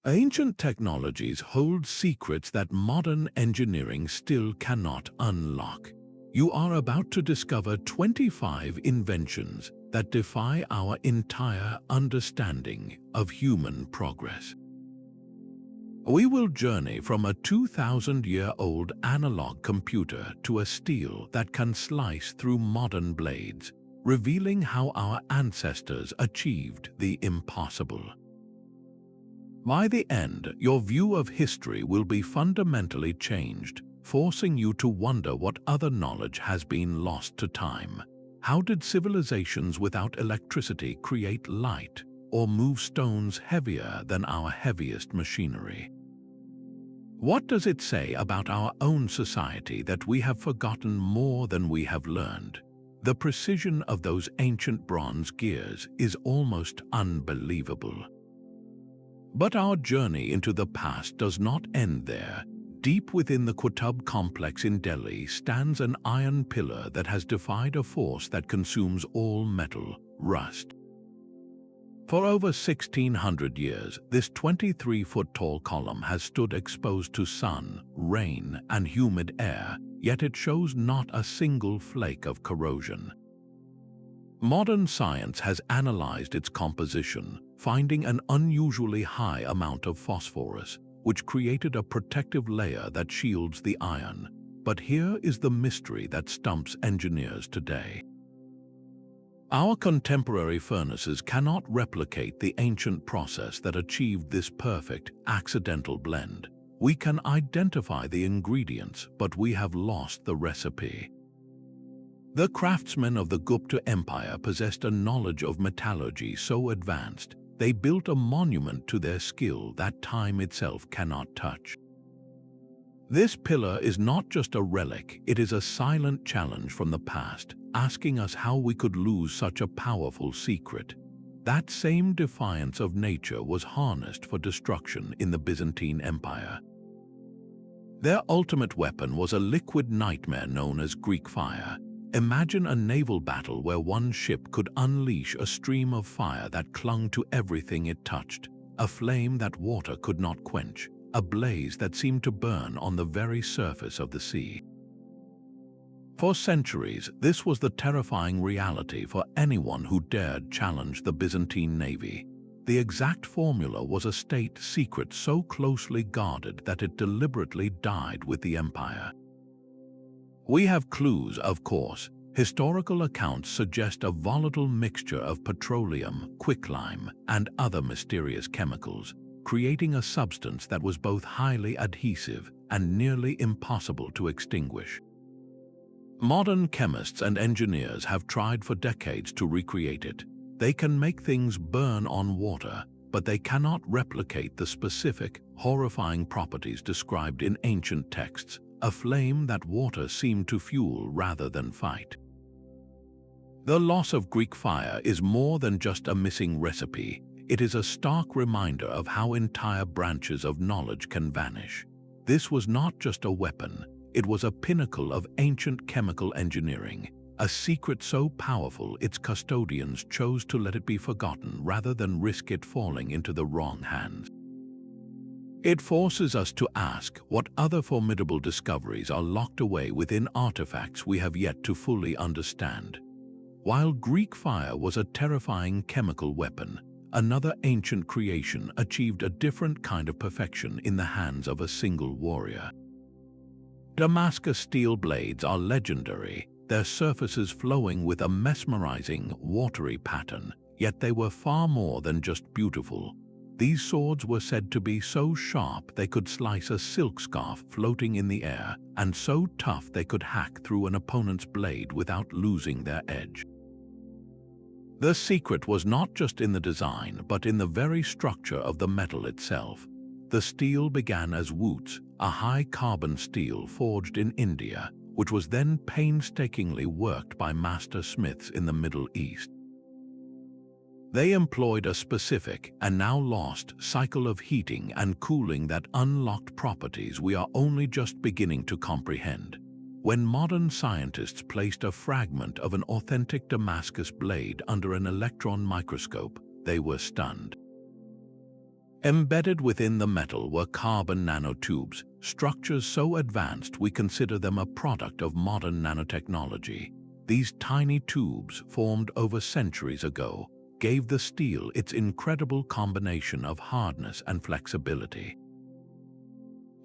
Ancient technologies hold secrets that modern engineering still cannot unlock. You are about to discover 25 inventions that defy our entire understanding of human progress. We will journey from a 2,000-year-old analog computer to a steel that can slice through modern blades, revealing how our ancestors achieved the impossible. By the end, your view of history will be fundamentally changed, forcing you to wonder what other knowledge has been lost to time. How did civilizations without electricity create light or move stones heavier than our heaviest machinery? What does it say about our own society that we have forgotten more than we have learned? The precision of those ancient bronze gears is almost unbelievable. But our journey into the past does not end there. Deep within the Qutb complex in Delhi stands an iron pillar that has defied a force that consumes all metal, rust. For over 1,600 years, this 23-foot-tall column has stood exposed to sun, rain, and humid air, yet it shows not a single flake of corrosion. Modern science has analyzed its composition, finding an unusually high amount of phosphorus, which created a protective layer that shields the iron. But here is the mystery that stumps engineers today. Our contemporary furnaces cannot replicate the ancient process that achieved this perfect, accidental blend. We can identify the ingredients, but we have lost the recipe. The craftsmen of the Gupta Empire possessed a knowledge of metallurgy so advanced, they built a monument to their skill that time itself cannot touch. This pillar is not just a relic, it is a silent challenge from the past, asking us how we could lose such a powerful secret. That same defiance of nature was harnessed for destruction in the Byzantine Empire. Their ultimate weapon was a liquid nightmare known as Greek fire. Imagine a naval battle where one ship could unleash a stream of fire that clung to everything it touched, a flame that water could not quench, a blaze that seemed to burn on the very surface of the sea. For centuries, this was the terrifying reality for anyone who dared challenge the Byzantine navy. The exact formula was a state secret so closely guarded that it deliberately died with the empire. We have clues, of course. Historical accounts suggest a volatile mixture of petroleum, quicklime, and other mysterious chemicals, creating a substance that was both highly adhesive and nearly impossible to extinguish. Modern chemists and engineers have tried for decades to recreate it. They can make things burn on water, but they cannot replicate the specific, horrifying properties described in ancient texts, a flame that water seemed to fuel rather than fight. The loss of Greek fire is more than just a missing recipe. It is a stark reminder of how entire branches of knowledge can vanish. This was not just a weapon, it was a pinnacle of ancient chemical engineering, a secret so powerful its custodians chose to let it be forgotten rather than risk it falling into the wrong hands. It forces us to ask what other formidable discoveries are locked away within artifacts we have yet to fully understand. While Greek fire was a terrifying chemical weapon, another ancient creation achieved a different kind of perfection in the hands of a single warrior. Damascus steel blades are legendary, their surfaces flowing with a mesmerizing, watery pattern, yet they were far more than just beautiful. These swords were said to be so sharp they could slice a silk scarf floating in the air, and so tough they could hack through an opponent's blade without losing their edge. The secret was not just in the design, but in the very structure of the metal itself. The steel began as woots, a high-carbon steel forged in India, which was then painstakingly worked by master smiths in the Middle East. They employed a specific, and now lost, cycle of heating and cooling that unlocked properties we are only just beginning to comprehend. When modern scientists placed a fragment of an authentic Damascus blade under an electron microscope, they were stunned. Embedded within the metal were carbon nanotubes, structures so advanced we consider them a product of modern nanotechnology. These tiny tubes, formed over centuries ago, gave the steel its incredible combination of hardness and flexibility.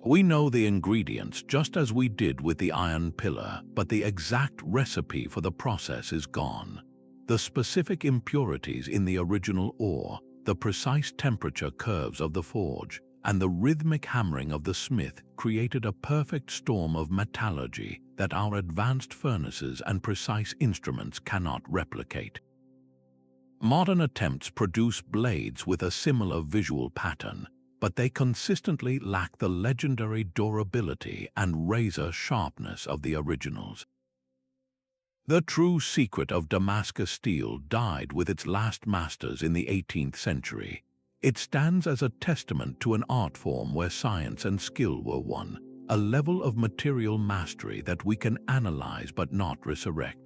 We know the ingredients just as we did with the iron pillar, but the exact recipe for the process is gone. The specific impurities in the original ore, the precise temperature curves of the forge, and the rhythmic hammering of the smith created a perfect storm of metallurgy that our advanced furnaces and precise instruments cannot replicate. Modern attempts produce blades with a similar visual pattern, but they consistently lack the legendary durability and razor sharpness of the originals. The true secret of Damascus steel died with its last masters in the 18th century. It stands as a testament to an art form where science and skill were one, a level of material mastery that we can analyze but not resurrect.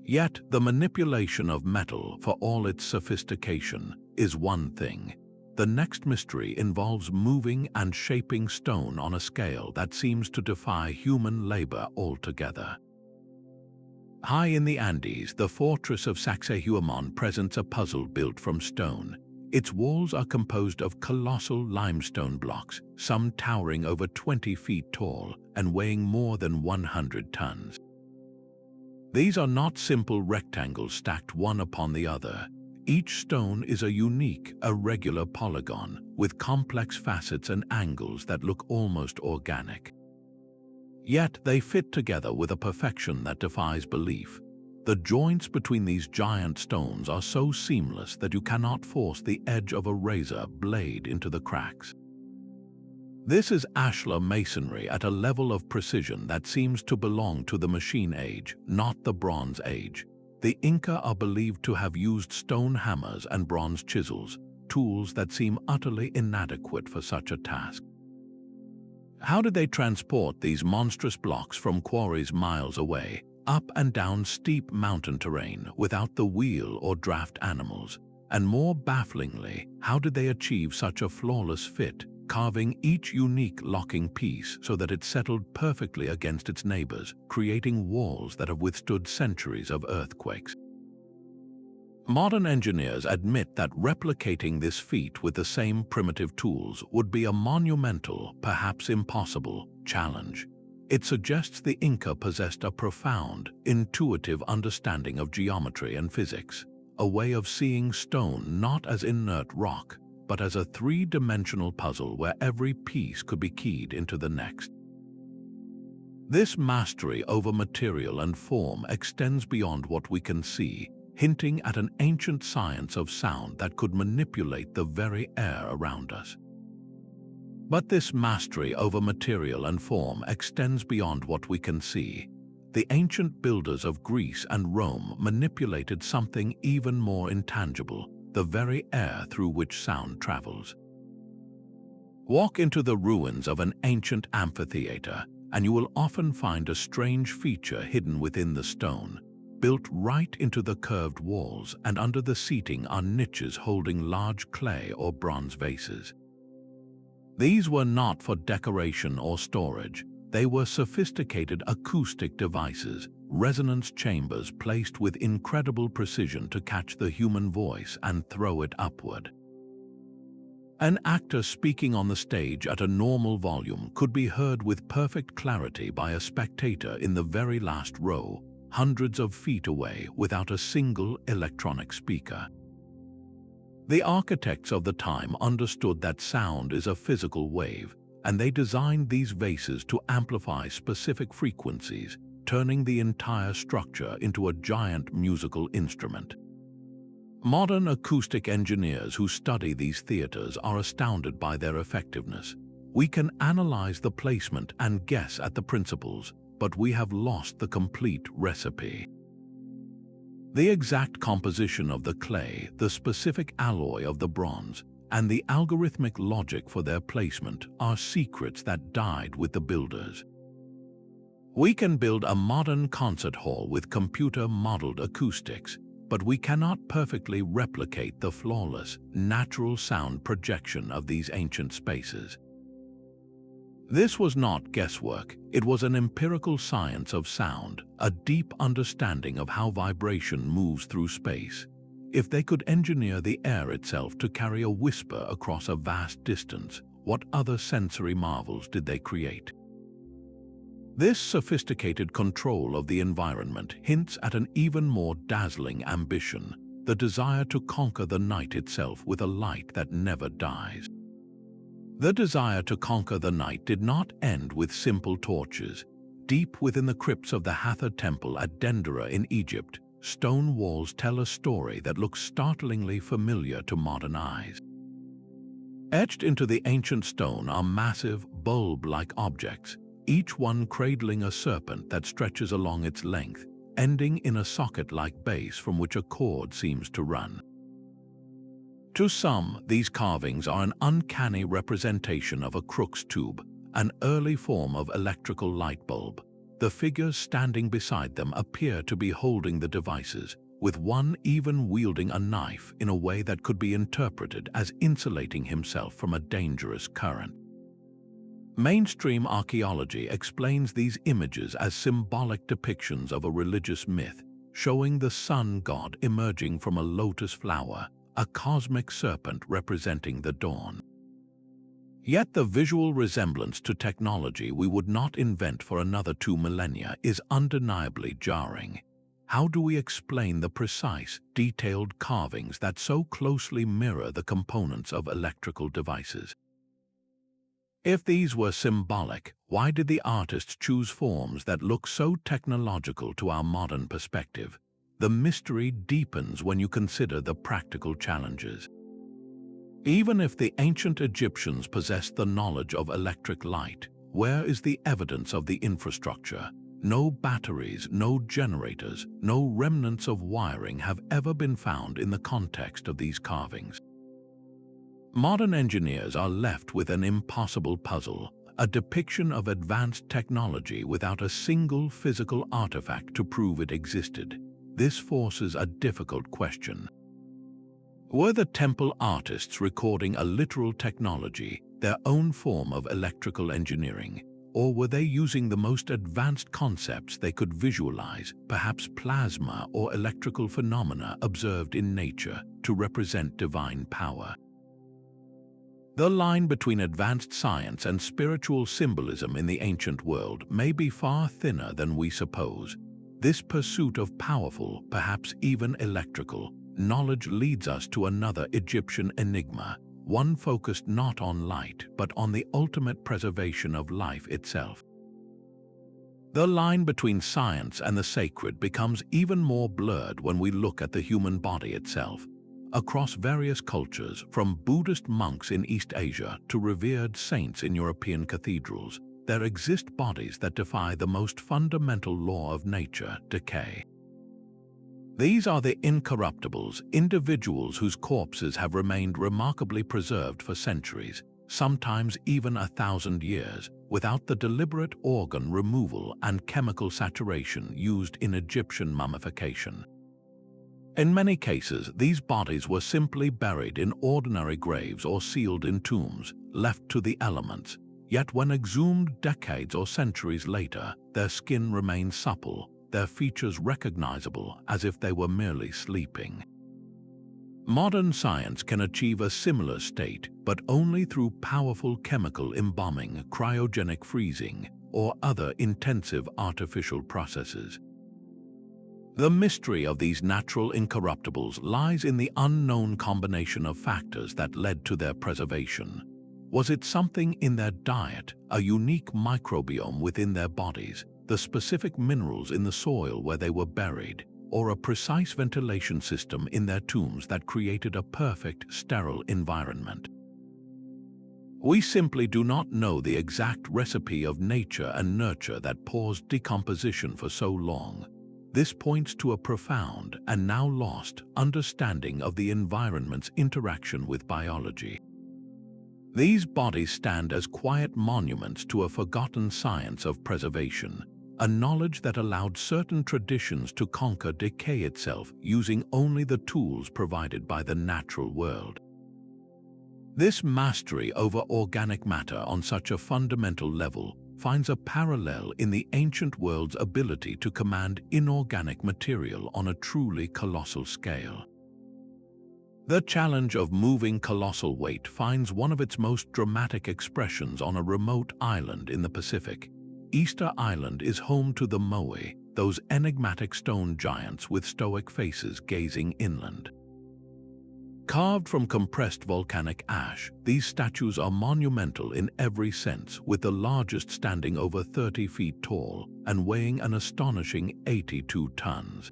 Yet the manipulation of metal, for all its sophistication, is one thing. The next mystery involves moving and shaping stone on a scale that seems to defy human labor altogether. High in the Andes, the fortress of Sacsayhuamán presents a puzzle built from stone. Its walls are composed of colossal limestone blocks, some towering over 20 feet tall and weighing more than 100 tons. These are not simple rectangles stacked one upon the other. Each stone is a unique, irregular polygon with complex facets and angles that look almost organic. Yet they fit together with a perfection that defies belief. The joints between these giant stones are so seamless that you cannot force the edge of a razor blade into the cracks. This is ashlar masonry at a level of precision that seems to belong to the machine age, not the Bronze Age. The Inca are believed to have used stone hammers and bronze chisels, tools that seem utterly inadequate for such a task. How did they transport these monstrous blocks from quarries miles away, up and down steep mountain terrain without the wheel or draft animals? And more bafflingly, how did they achieve such a flawless fit, carving each unique locking piece so that it settled perfectly against its neighbors, creating walls that have withstood centuries of earthquakes? Modern engineers admit that replicating this feat with the same primitive tools would be a monumental, perhaps impossible, challenge. It suggests the Inca possessed a profound, intuitive understanding of geometry and physics, a way of seeing stone not as inert rock, but as a three-dimensional puzzle where every piece could be keyed into the next. This mastery over material and form extends beyond what we can see, hinting at an ancient science of sound that could manipulate the very air around us. But this mastery over material and form extends beyond what we can see. The ancient builders of Greece and Rome manipulated something even more intangible, the very air through which sound travels. Walk into the ruins of an ancient amphitheater, and you will often find a strange feature hidden within the stone. Built right into the curved walls and under the seating are niches holding large clay or bronze vases. These were not for decoration or storage. They were sophisticated acoustic devices, resonance chambers placed with incredible precision to catch the human voice and throw it upward. An actor speaking on the stage at a normal volume could be heard with perfect clarity by a spectator in the very last row, hundreds of feet away, without a single electronic speaker. The architects of the time understood that sound is a physical wave, and they designed these vases to amplify specific frequencies, turning the entire structure into a giant musical instrument. Modern acoustic engineers who study these theaters are astounded by their effectiveness. We can analyze the placement and guess at the principles, but we have lost the complete recipe. The exact composition of the clay, the specific alloy of the bronze, and the algorithmic logic for their placement are secrets that died with the builders. We can build a modern concert hall with computer-modeled acoustics, but we cannot perfectly replicate the flawless, natural sound projection of these ancient spaces. This was not guesswork, it was an empirical science of sound, a deep understanding of how vibration moves through space. If they could engineer the air itself to carry a whisper across a vast distance, what other sensory marvels did they create? This sophisticated control of the environment hints at an even more dazzling ambition, the desire to conquer the night itself with a light that never dies. The desire to conquer the night did not end with simple torches. Deep within the crypts of the Hathor temple at Dendera in Egypt, stone walls tell a story that looks startlingly familiar to modern eyes. Etched into the ancient stone are massive, bulb-like objects, each one cradling a serpent that stretches along its length, ending in a socket-like base from which a cord seems to run. To some, these carvings are an uncanny representation of a Crookes tube, an early form of electrical light bulb. The figures standing beside them appear to be holding the devices, with one even wielding a knife in a way that could be interpreted as insulating himself from a dangerous current. Mainstream archaeology explains these images as symbolic depictions of a religious myth, showing the sun god emerging from a lotus flower, a cosmic serpent representing the dawn. Yet the visual resemblance to technology we would not invent for another 2 millennia is undeniably jarring. How do we explain the precise, detailed carvings that so closely mirror the components of electrical devices? If these were symbolic, why did the artists choose forms that look so technological to our modern perspective? The mystery deepens when you consider the practical challenges. Even if the ancient Egyptians possessed the knowledge of electric light, where is the evidence of the infrastructure? No batteries, no generators, no remnants of wiring have ever been found in the context of these carvings. Modern engineers are left with an impossible puzzle, a depiction of advanced technology without a single physical artifact to prove it existed. This forces a difficult question. Were the temple artists recording a literal technology, their own form of electrical engineering, or were they using the most advanced concepts they could visualize, perhaps plasma or electrical phenomena observed in nature, to represent divine power? The line between advanced science and spiritual symbolism in the ancient world may be far thinner than we suppose. This pursuit of powerful, perhaps even electrical, knowledge leads us to another Egyptian enigma, one focused not on light but on the ultimate preservation of life itself. The line between science and the sacred becomes even more blurred when we look at the human body itself. Across various cultures, from Buddhist monks in East Asia to revered saints in European cathedrals, there exist bodies that defy the most fundamental law of nature, decay. These are the incorruptibles, individuals whose corpses have remained remarkably preserved for centuries, sometimes even 1,000 years, without the deliberate organ removal and chemical saturation used in Egyptian mummification. In many cases, these bodies were simply buried in ordinary graves or sealed in tombs, left to the elements. Yet when exhumed decades or centuries later, their skin remains supple, their features recognizable as if they were merely sleeping. Modern science can achieve a similar state, but only through powerful chemical embalming, cryogenic freezing, or other intensive artificial processes. The mystery of these natural incorruptibles lies in the unknown combination of factors that led to their preservation. Was it something in their diet, a unique microbiome within their bodies, the specific minerals in the soil where they were buried, or a precise ventilation system in their tombs that created a perfect, sterile environment? We simply do not know the exact recipe of nature and nurture that paused decomposition for so long. This points to a profound and now lost understanding of the environment's interaction with biology. These bodies stand as quiet monuments to a forgotten science of preservation, a knowledge that allowed certain traditions to conquer decay itself using only the tools provided by the natural world. This mastery over organic matter on such a fundamental level finds a parallel in the ancient world's ability to command inorganic material on a truly colossal scale. The challenge of moving colossal weight finds one of its most dramatic expressions on a remote island in the Pacific. Easter Island is home to the moe, those enigmatic stone giants with stoic faces gazing inland. Carved from compressed volcanic ash, these statues are monumental in every sense, with the largest standing over 30 feet tall and weighing an astonishing 82 tons.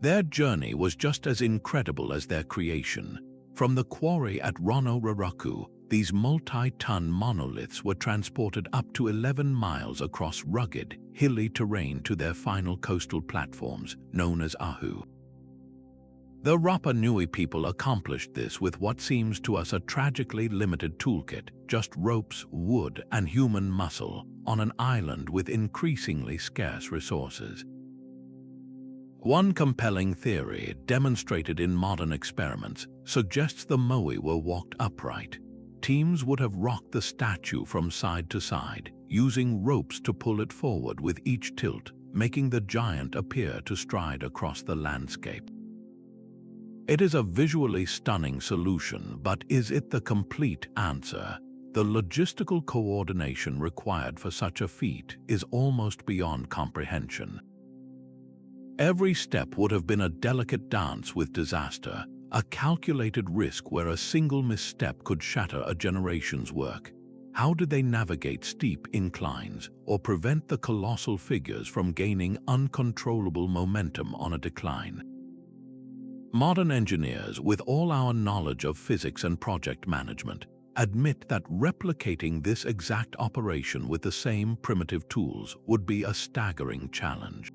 Their journey was just as incredible as their creation. From the quarry at Rono-Raraku, these multi-ton monoliths were transported up to 11 miles across rugged, hilly terrain to their final coastal platforms, known as Ahu. The Rapa Nui people accomplished this with what seems to us a tragically limited toolkit, just ropes, wood, and human muscle, on an island with increasingly scarce resources. One compelling theory, demonstrated in modern experiments, suggests the moe were walked upright. Teams would have rocked the statue from side to side, using ropes to pull it forward with each tilt, making the giant appear to stride across the landscape. It is a visually stunning solution, but is it the complete answer? The logistical coordination required for such a feat is almost beyond comprehension. Every step would have been a delicate dance with disaster, a calculated risk where a single misstep could shatter a generation's work. How did they navigate steep inclines or prevent the colossal figures from gaining uncontrollable momentum on a decline? Modern engineers, with all our knowledge of physics and project management, admit that replicating this exact operation with the same primitive tools would be a staggering challenge.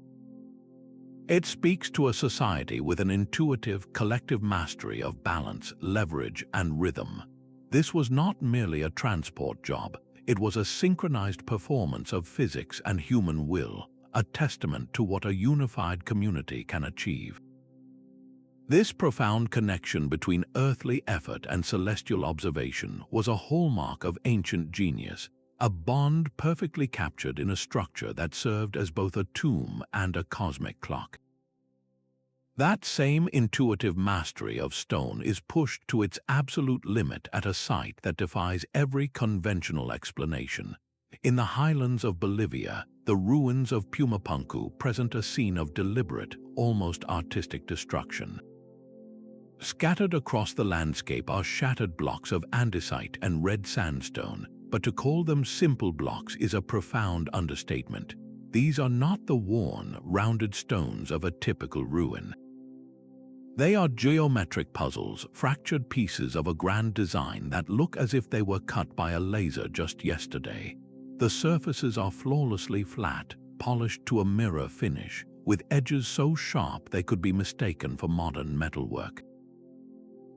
It speaks to a society with an intuitive, collective mastery of balance, leverage, and rhythm. This was not merely a transport job, it was a synchronized performance of physics and human will, a testament to what a unified community can achieve. This profound connection between earthly effort and celestial observation was a hallmark of ancient genius, a bond perfectly captured in a structure that served as both a tomb and a cosmic clock. That same intuitive mastery of stone is pushed to its absolute limit at a site that defies every conventional explanation. In the highlands of Bolivia, the ruins of Pumapunku present a scene of deliberate, almost artistic destruction. Scattered across the landscape are shattered blocks of andesite and red sandstone, but to call them simple blocks is a profound understatement. These are not the worn, rounded stones of a typical ruin. They are geometric puzzles, fractured pieces of a grand design that look as if they were cut by a laser just yesterday. The surfaces are flawlessly flat, polished to a mirror finish, with edges so sharp they could be mistaken for modern metalwork.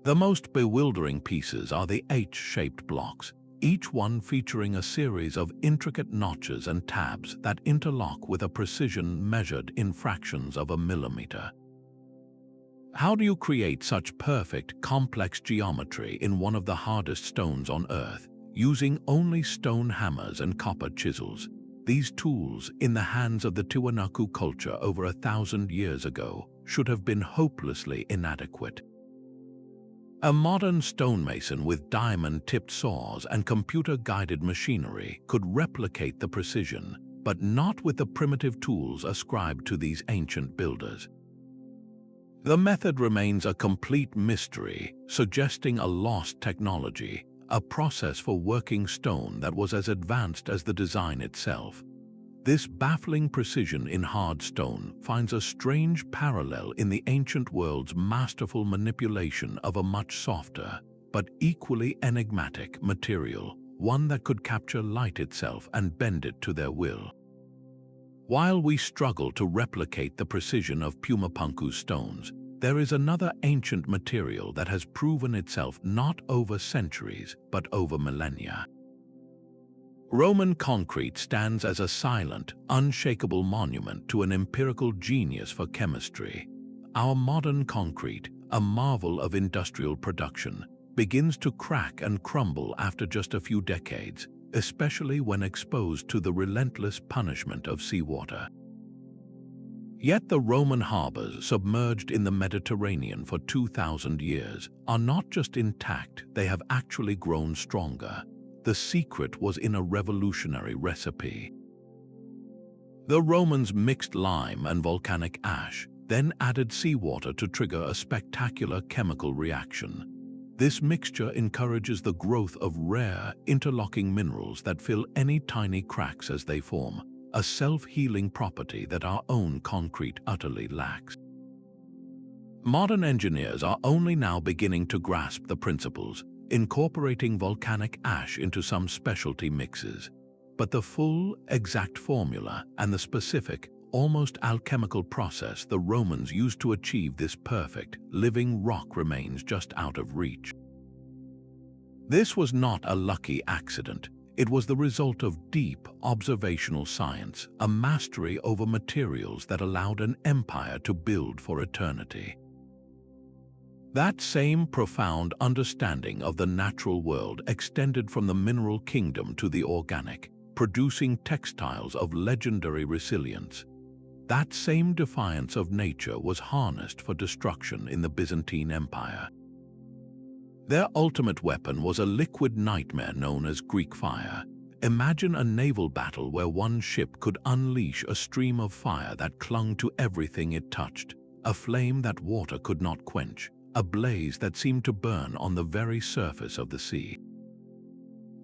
The most bewildering pieces are the H-shaped blocks, each one featuring a series of intricate notches and tabs that interlock with a precision measured in fractions of a millimeter. How do you create such perfect, complex geometry in one of the hardest stones on Earth, using only stone hammers and copper chisels? These tools, in the hands of the Tiwanaku culture over 1,000 years ago, should have been hopelessly inadequate. A modern stonemason with diamond-tipped saws and computer-guided machinery could replicate the precision, but not with the primitive tools ascribed to these ancient builders. The method remains a complete mystery, suggesting a lost technology, a process for working stone that was as advanced as the design itself. This baffling precision in hard stone finds a strange parallel in the ancient world's masterful manipulation of a much softer, but equally enigmatic material, one that could capture light itself and bend it to their will. While we struggle to replicate the precision of Pumapunku stones, there is another ancient material that has proven itself not over centuries, but over millennia. Roman concrete stands as a silent, unshakable monument to an empirical genius for chemistry. Our modern concrete, a marvel of industrial production, begins to crack and crumble after just a few decades, especially when exposed to the relentless punishment of seawater. Yet the Roman harbors, submerged in the Mediterranean for 2,000 years, are not just intact, they have actually grown stronger. The secret was in a revolutionary recipe. The Romans mixed lime and volcanic ash, then added seawater to trigger a spectacular chemical reaction. This mixture encourages the growth of rare, interlocking minerals that fill any tiny cracks as they form, a self-healing property that our own concrete utterly lacks. Modern engineers are only now beginning to grasp the principles, incorporating volcanic ash into some specialty mixes. But the full, exact formula and the specific, almost alchemical process the Romans used to achieve this perfect, living rock remains just out of reach. This was not a lucky accident. It was the result of deep, observational science, a mastery over materials that allowed an empire to build for eternity. That same profound understanding of the natural world extended from the mineral kingdom to the organic, producing textiles of legendary resilience. That same defiance of nature was harnessed for destruction in the Byzantine Empire. Their ultimate weapon was a liquid nightmare known as Greek fire. Imagine a naval battle where one ship could unleash a stream of fire that clung to everything it touched, a flame that water could not quench, a blaze that seemed to burn on the very surface of the sea.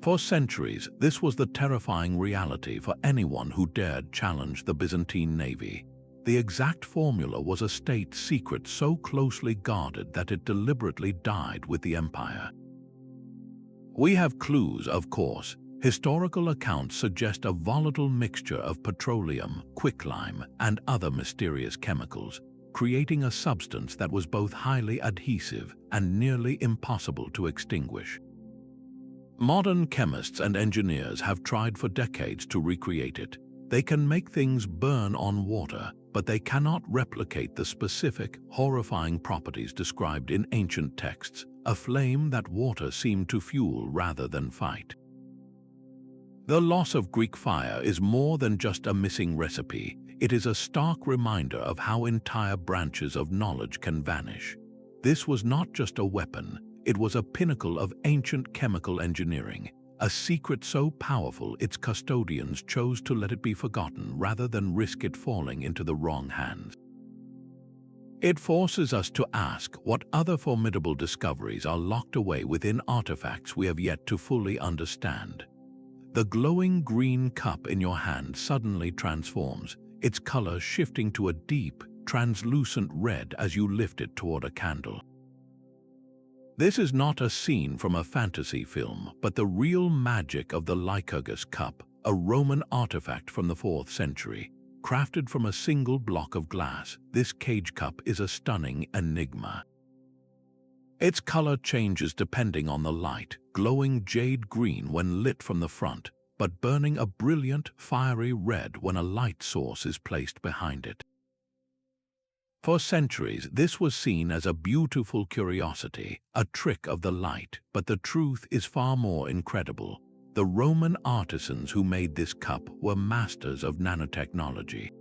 For centuries, this was the terrifying reality for anyone who dared challenge the Byzantine navy. The exact formula was a state secret so closely guarded that it deliberately died with the empire. We have clues, of course. Historical accounts suggest a volatile mixture of petroleum, quicklime, and other mysterious chemicals, creating a substance that was both highly adhesive and nearly impossible to extinguish. Modern chemists and engineers have tried for decades to recreate it. They can make things burn on water, but they cannot replicate the specific, horrifying properties described in ancient texts, a flame that water seemed to fuel rather than fight. The loss of Greek fire is more than just a missing recipe. It is a stark reminder of how entire branches of knowledge can vanish. This was not just a weapon, it was a pinnacle of ancient chemical engineering, a secret so powerful its custodians chose to let it be forgotten rather than risk it falling into the wrong hands. It forces us to ask what other formidable discoveries are locked away within artifacts we have yet to fully understand. The glowing green cup in your hand suddenly transforms, its color shifting to a deep, translucent red as you lift it toward a candle. This is not a scene from a fantasy film, but the real magic of the Lycurgus Cup, a Roman artifact from the 4th century. Crafted from a single block of glass, this cage cup is a stunning enigma. Its color changes depending on the light, glowing jade green when lit from the front, but burning a brilliant, fiery red when a light source is placed behind it. For centuries, this was seen as a beautiful curiosity, a trick of the light, but the truth is far more incredible. The Roman artisans who made this cup were masters of nanotechnology.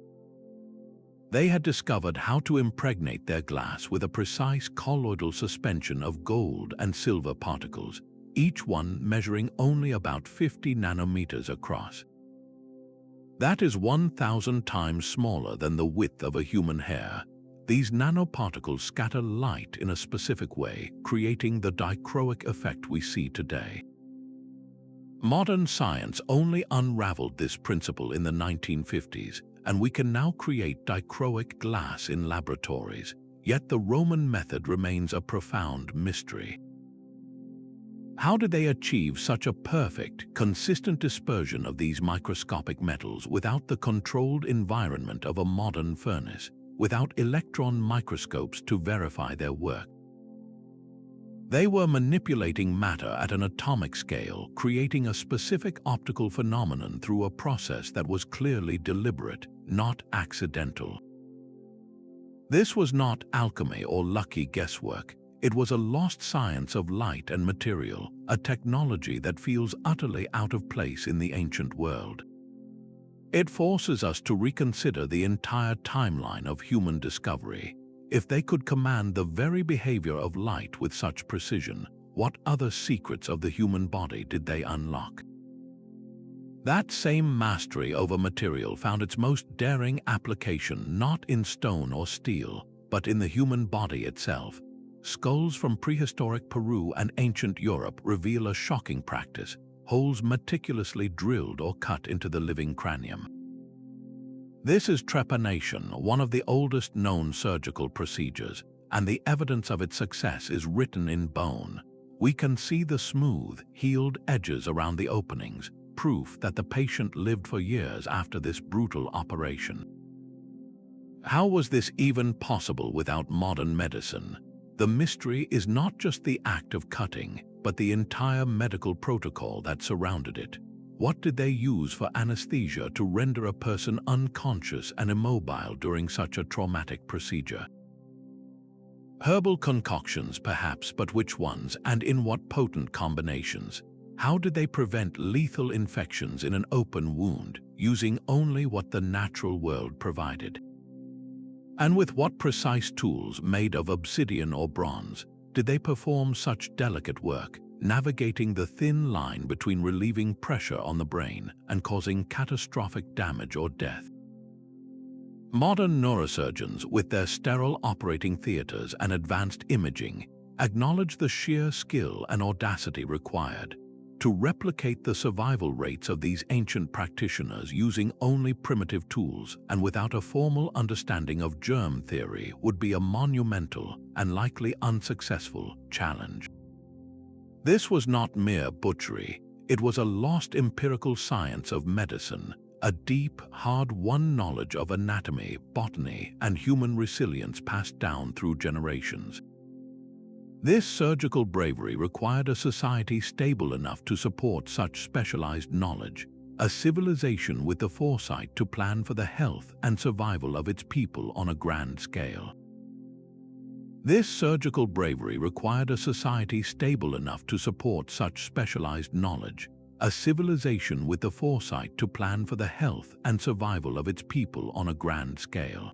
They had discovered how to impregnate their glass with a precise colloidal suspension of gold and silver particles, each one measuring only about 50 nanometers across. That is 1,000 times smaller than the width of a human hair. These nanoparticles scatter light in a specific way, creating the dichroic effect we see today. Modern science only unraveled this principle in the 1950s, and we can now create dichroic glass in laboratories, yet the Roman method remains a profound mystery. How did they achieve such a perfect, consistent dispersion of these microscopic metals without the controlled environment of a modern furnace, without electron microscopes to verify their work? They were manipulating matter at an atomic scale, creating a specific optical phenomenon through a process that was clearly deliberate, not accidental. This was not alchemy or lucky guesswork. It was a lost science of light and material, a technology that feels utterly out of place in the ancient world. It forces us to reconsider the entire timeline of human discovery. If they could command the very behavior of light with such precision, what other secrets of the human body did they unlock? That same mastery over material found its most daring application not in stone or steel, but in the human body itself. Skulls from prehistoric Peru and ancient Europe reveal a shocking practice: holes meticulously drilled or cut into the living cranium. This is trepanation, one of the oldest known surgical procedures, and the evidence of its success is written in bone. We can see the smooth, healed edges around the openings, proof that the patient lived for years after this brutal operation. How was this even possible without modern medicine? The mystery is not just the act of cutting, but the entire medical protocol that surrounded it. What did they use for anesthesia to render a person unconscious and immobile during such a traumatic procedure? Herbal concoctions, perhaps, but which ones and in what potent combinations? How did they prevent lethal infections in an open wound, using only what the natural world provided? And with what precise tools, made of obsidian or bronze, did they perform such delicate work, navigating the thin line between relieving pressure on the brain and causing catastrophic damage or death? Modern neurosurgeons, with their sterile operating theaters and advanced imaging, acknowledge the sheer skill and audacity required. To replicate the survival rates of these ancient practitioners using only primitive tools and without a formal understanding of germ theory would be a monumental and likely unsuccessful challenge. This was not mere butchery. It was a lost empirical science of medicine, a deep, hard-won knowledge of anatomy, botany, and human resilience passed down through generations. This surgical bravery required a society stable enough to support such specialized knowledge, a civilization with the foresight to plan for the health and survival of its people on a grand scale. This surgical bravery required a society stable enough to support such specialized knowledge, a civilization with the foresight to plan for the health and survival of its people on a grand scale.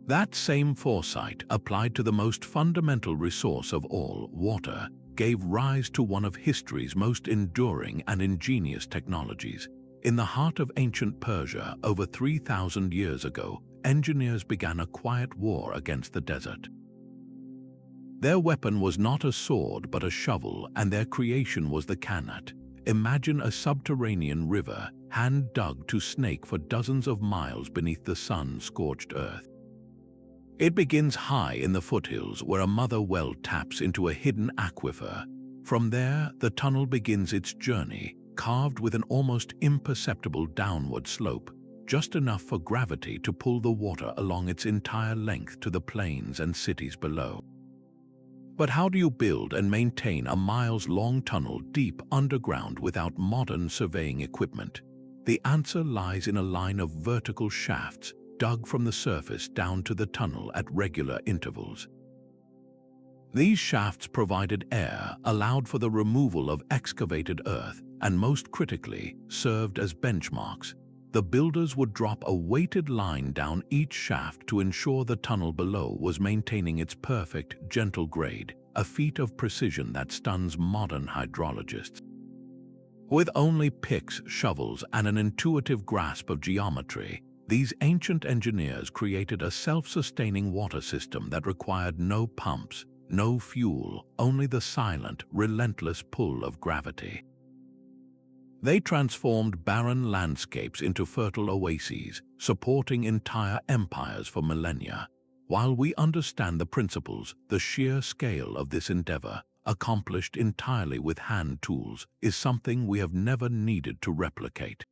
That same foresight, applied to the most fundamental resource of all, water, gave rise to one of history's most enduring and ingenious technologies. In the heart of ancient Persia, over 3,000 years ago, engineers began a quiet war against the desert. Their weapon was not a sword but a shovel, and their creation was the Cant. Imagine a subterranean river, hand-dug to snake for dozens of miles beneath the sun-scorched earth. It begins high in the foothills where a mother well taps into a hidden aquifer. From there, the tunnel begins its journey, carved with an almost imperceptible downward slope, just enough for gravity to pull the water along its entire length to the plains and cities below. But how do you build and maintain a miles-long tunnel deep underground without modern surveying equipment? The answer lies in a line of vertical shafts, dug from the surface down to the tunnel at regular intervals. These shafts provided air, allowed for the removal of excavated earth, and most critically, served as benchmarks. The builders would drop a weighted line down each shaft to ensure the tunnel below was maintaining its perfect, gentle grade, a feat of precision that stuns modern hydrologists. With only picks, shovels, and an intuitive grasp of geometry, these ancient engineers created a self-sustaining water system that required no pumps, no fuel, only the silent, relentless pull of gravity. They transformed barren landscapes into fertile oases, supporting entire empires for millennia. While we understand the principles, the sheer scale of this endeavor, accomplished entirely with hand tools, is something we have never needed to replicate.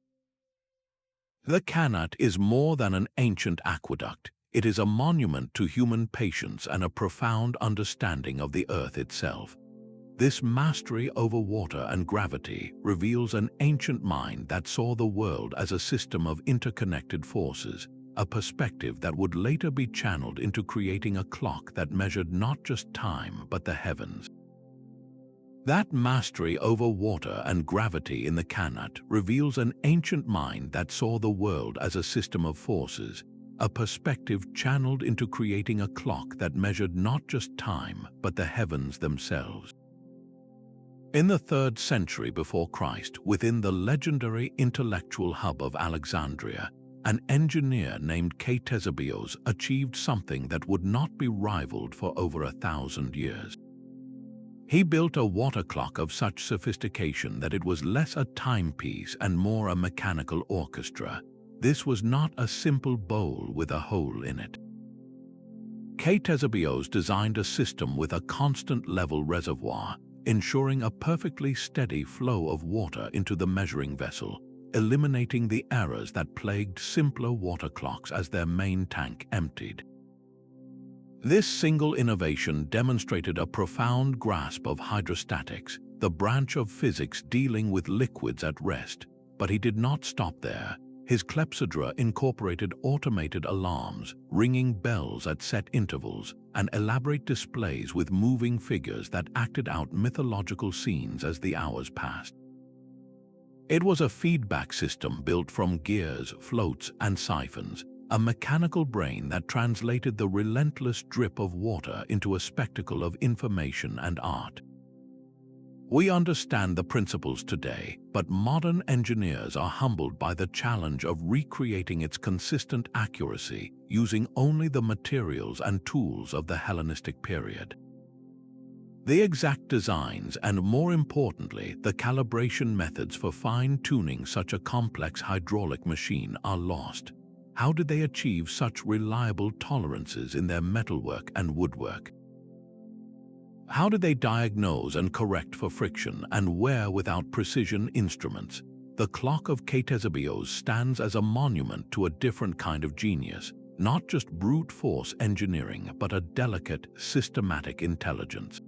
The Cant is more than an ancient aqueduct. It is a monument to human patience and a profound understanding of the earth itself. This mastery over water and gravity reveals an ancient mind that saw the world as a system of interconnected forces, a perspective that would later be channeled into creating a clock that measured not just time but the heavens. That mastery over water and gravity in the Cant reveals an ancient mind that saw the world as a system of forces, a perspective channeled into creating a clock that measured not just time but the heavens themselves. In the 3rd century before Christ, within the legendary intellectual hub of Alexandria, an engineer named Ctesibios achieved something that would not be rivaled for over 1,000 years. He built a water clock of such sophistication that it was less a timepiece and more a mechanical orchestra. This was not a simple bowl with a hole in it. Ctesibios designed a system with a constant level reservoir, ensuring a perfectly steady flow of water into the measuring vessel, eliminating the errors that plagued simpler water clocks as their main tank emptied. This single innovation demonstrated a profound grasp of hydrostatics, the branch of physics dealing with liquids at rest. But he did not stop there. His clepsydra incorporated automated alarms, ringing bells at set intervals, and elaborate displays with moving figures that acted out mythological scenes as the hours passed. It was a feedback system built from gears, floats, and siphons, a mechanical brain that translated the relentless drip of water into a spectacle of information and art. We understand the principles today, but modern engineers are humbled by the challenge of recreating its consistent accuracy using only the materials and tools of the Hellenistic period. The exact designs and, more importantly, the calibration methods for fine-tuning such a complex hydraulic machine are lost. How did they achieve such reliable tolerances in their metalwork and woodwork? How did they diagnose and correct for friction and wear without precision instruments? The clock of Ctesibios stands as a monument to a different kind of genius, not just brute force engineering, but a delicate, systematic intelligence.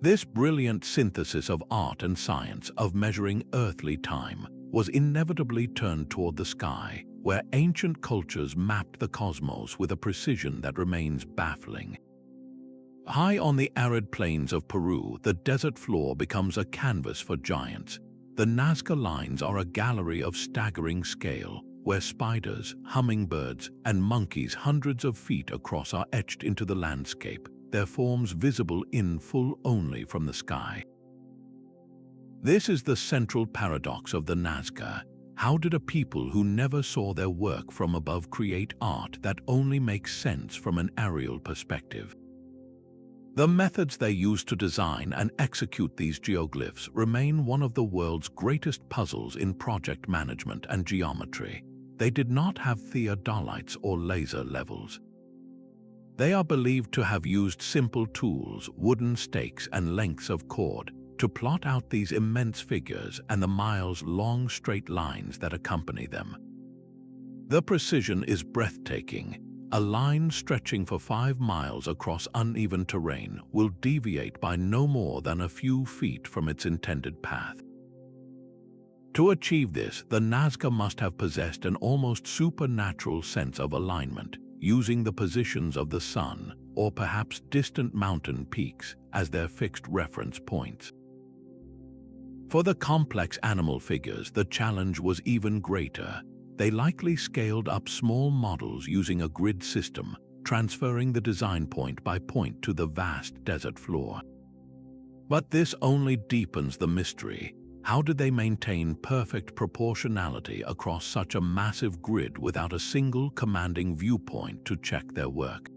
This brilliant synthesis of art and science, of measuring earthly time, was inevitably turned toward the sky, where ancient cultures mapped the cosmos with a precision that remains baffling. High on the arid plains of Peru, the desert floor becomes a canvas for giants. The Nazca lines are a gallery of staggering scale, where spiders, hummingbirds, and monkeys hundreds of feet across are etched into the landscape, their forms visible in full only from the sky. This is the central paradox of the Nazca. How did a people who never saw their work from above create art that only makes sense from an aerial perspective? The methods they used to design and execute these geoglyphs remain one of the world's greatest puzzles in project management and geometry. They did not have theodolites or laser levels. They are believed to have used simple tools, wooden stakes, and lengths of cord to plot out these immense figures and the miles-long straight lines that accompany them. The precision is breathtaking. A line stretching for 5 miles across uneven terrain will deviate by no more than a few feet from its intended path. To achieve this, the Nazca must have possessed an almost supernatural sense of alignment, using the positions of the sun, or perhaps distant mountain peaks, as their fixed reference points. For the complex animal figures, the challenge was even greater. They likely scaled up small models using a grid system, transferring the design point by point to the vast desert floor. But this only deepens the mystery. How did they maintain perfect proportionality across such a massive grid without a single commanding viewpoint to check their work?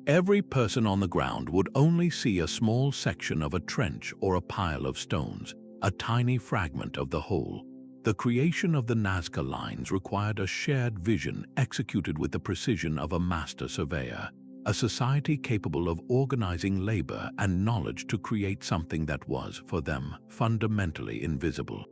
Every person on the ground would only see a small section of a trench or a pile of stones, a tiny fragment of the whole. The creation of the Nazca lines required a shared vision executed with the precision of a master surveyor, a society capable of organizing labor and knowledge to create something that was, for them, fundamentally invisible.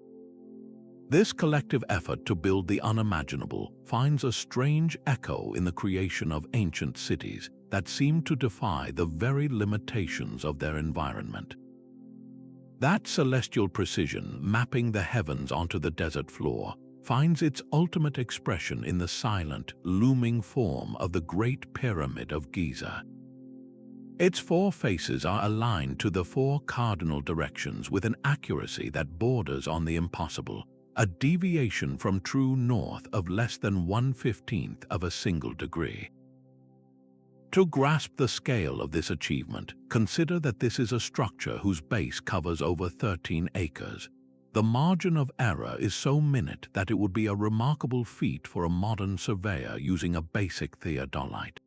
This collective effort to build the unimaginable finds a strange echo in the creation of ancient cities that seem to defy the very limitations of their environment. That celestial precision, mapping the heavens onto the desert floor, finds its ultimate expression in the silent, looming form of the Great Pyramid of Giza. Its four faces are aligned to the four cardinal directions with an accuracy that borders on the impossible, a deviation from true north of less than 1/15th of a single degree. To grasp the scale of this achievement, consider that this is a structure whose base covers over 13 acres. The margin of error is so minute that it would be a remarkable feat for a modern surveyor using a basic theodolite.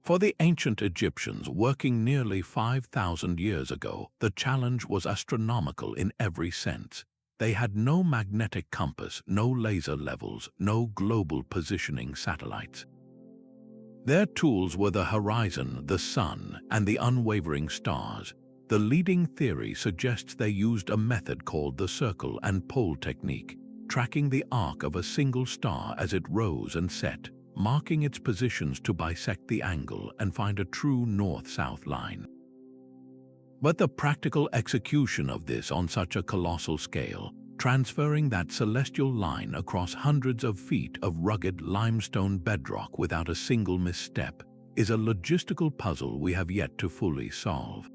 For the ancient Egyptians working nearly 5,000 years ago, the challenge was astronomical in every sense. They had no magnetic compass, no laser levels, no global positioning satellites. Their tools were the horizon, the sun, and the unwavering stars. The leading theory suggests they used a method called the circle and pole technique, tracking the arc of a single star as it rose and set, marking its positions to bisect the angle and find a true north-south line. But the practical execution of this on such a colossal scale, transferring that celestial line across hundreds of feet of rugged limestone bedrock without a single misstep, is a logistical puzzle we have yet to fully solve.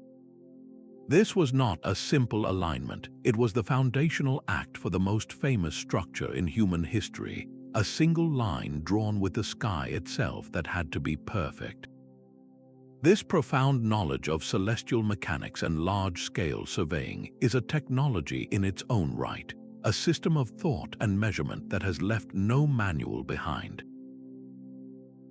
This was not a simple alignment, it was the foundational act for the most famous structure in human history, a single line drawn with the sky itself that had to be perfect. This profound knowledge of celestial mechanics and large-scale surveying is a technology in its own right, a system of thought and measurement that has left no manual behind.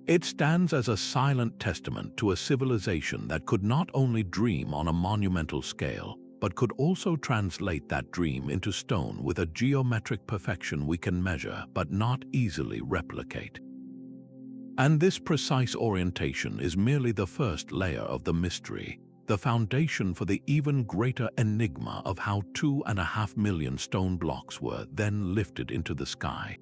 It stands as a silent testament to a civilization that could not only dream on a monumental scale, but could also translate that dream into stone with a geometric perfection we can measure but not easily replicate. And this precise orientation is merely the first layer of the mystery, the foundation for the even greater enigma of how 2.5 million stone blocks were then lifted into the sky.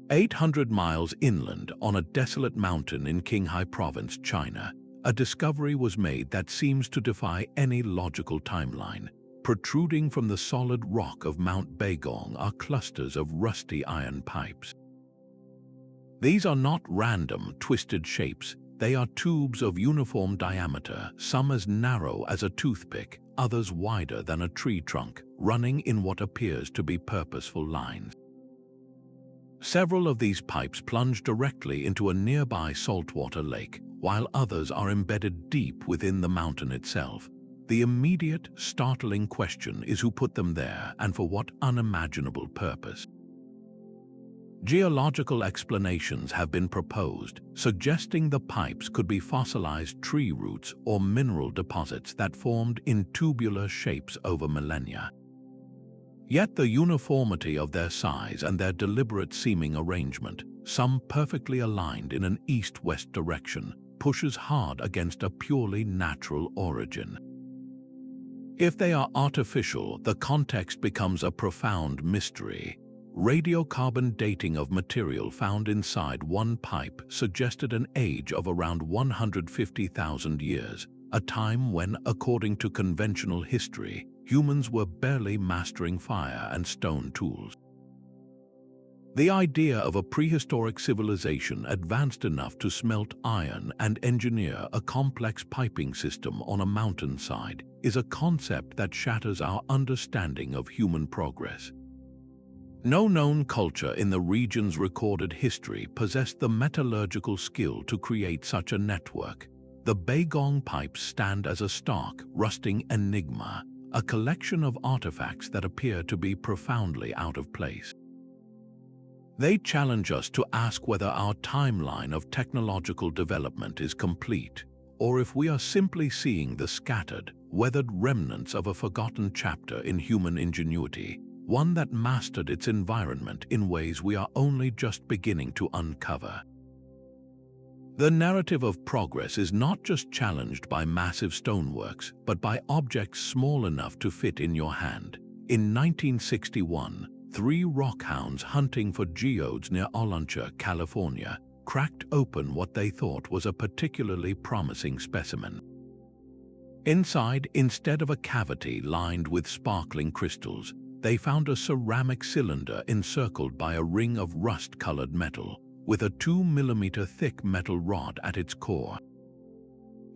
800 miles inland on a desolate mountain in Qinghai Province, China, a discovery was made that seems to defy any logical timeline. Protruding from the solid rock of Mount Baigong are clusters of rusty iron pipes. These are not random, twisted shapes. They are tubes of uniform diameter, some as narrow as a toothpick, others wider than a tree trunk, running in what appears to be purposeful lines. Several of these pipes plunge directly into a nearby saltwater lake, while others are embedded deep within the mountain itself. The immediate, startling question is who put them there and for what unimaginable purpose. Geological explanations have been proposed, suggesting the pipes could be fossilized tree roots or mineral deposits that formed in tubular shapes over millennia. Yet the uniformity of their size and their deliberate seeming arrangement, some perfectly aligned in an east-west direction, pushes hard against a purely natural origin. If they are artificial, the context becomes a profound mystery. Radiocarbon dating of material found inside one pipe suggested an age of around 150,000 years, a time when, according to conventional history, humans were barely mastering fire and stone tools. The idea of a prehistoric civilization advanced enough to smelt iron and engineer a complex piping system on a mountainside is a concept that shatters our understanding of human progress. No known culture in the region's recorded history possessed the metallurgical skill to create such a network. The Baigong pipes stand as a stark, rusting enigma, a collection of artifacts that appear to be profoundly out of place. They challenge us to ask whether our timeline of technological development is complete, or if we are simply seeing the scattered, weathered remnants of a forgotten chapter in human ingenuity, one that mastered its environment in ways we are only just beginning to uncover. The narrative of progress is not just challenged by massive stoneworks, but by objects small enough to fit in your hand. In 1961, 3 rockhounds hunting for geodes near Olancha, California, cracked open what they thought was a particularly promising specimen. Inside, instead of a cavity lined with sparkling crystals, they found a ceramic cylinder encircled by a ring of rust-colored metal, with a 2-millimeter thick metal rod at its core.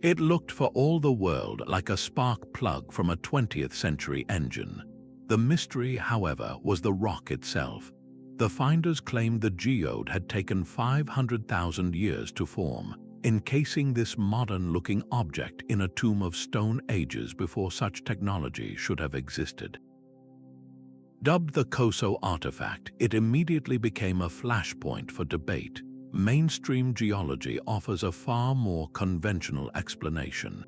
It looked for all the world like a spark plug from a 20th century engine. The mystery, however, was the rock itself. The finders claimed the geode had taken 500,000 years to form, encasing this modern-looking object in a tomb of stone ages before such technology should have existed. Dubbed the Coso artifact, it immediately became a flashpoint for debate. Mainstream geology offers a far more conventional explanation.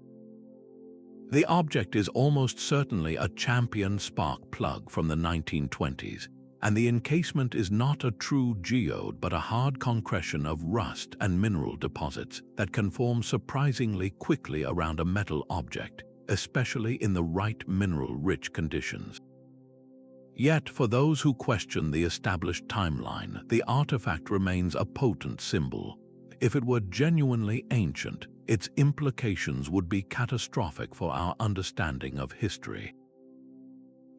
The object is almost certainly a champion spark plug from the 1920s, and the encasement is not a true geode but a hard concretion of rust and mineral deposits that can form surprisingly quickly around a metal object, especially in the right mineral-rich conditions. Yet, for those who question the established timeline, the artifact remains a potent symbol. If it were genuinely ancient, its implications would be catastrophic for our understanding of history.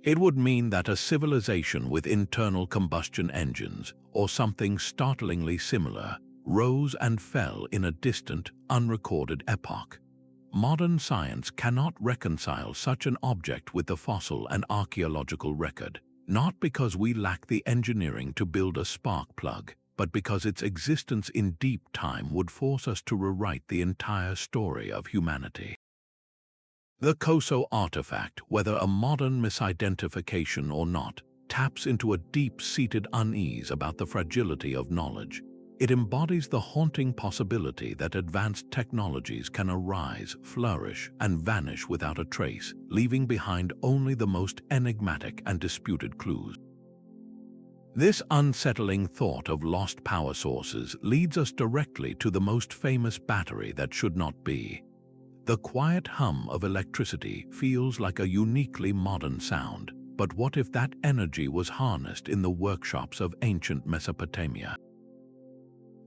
It would mean that a civilization with internal combustion engines, or something startlingly similar, rose and fell in a distant, unrecorded epoch. Modern science cannot reconcile such an object with the fossil and archaeological record, not because we lack the engineering to build a spark plug, but because its existence in deep time would force us to rewrite the entire story of humanity. The Coso artifact, whether a modern misidentification or not, taps into a deep-seated unease about the fragility of knowledge. It embodies the haunting possibility that advanced technologies can arise, flourish, and vanish without a trace, leaving behind only the most enigmatic and disputed clues. This unsettling thought of lost power sources leads us directly to the most famous battery that should not be. The quiet hum of electricity feels like a uniquely modern sound, but what if that energy was harnessed in the workshops of ancient Mesopotamia?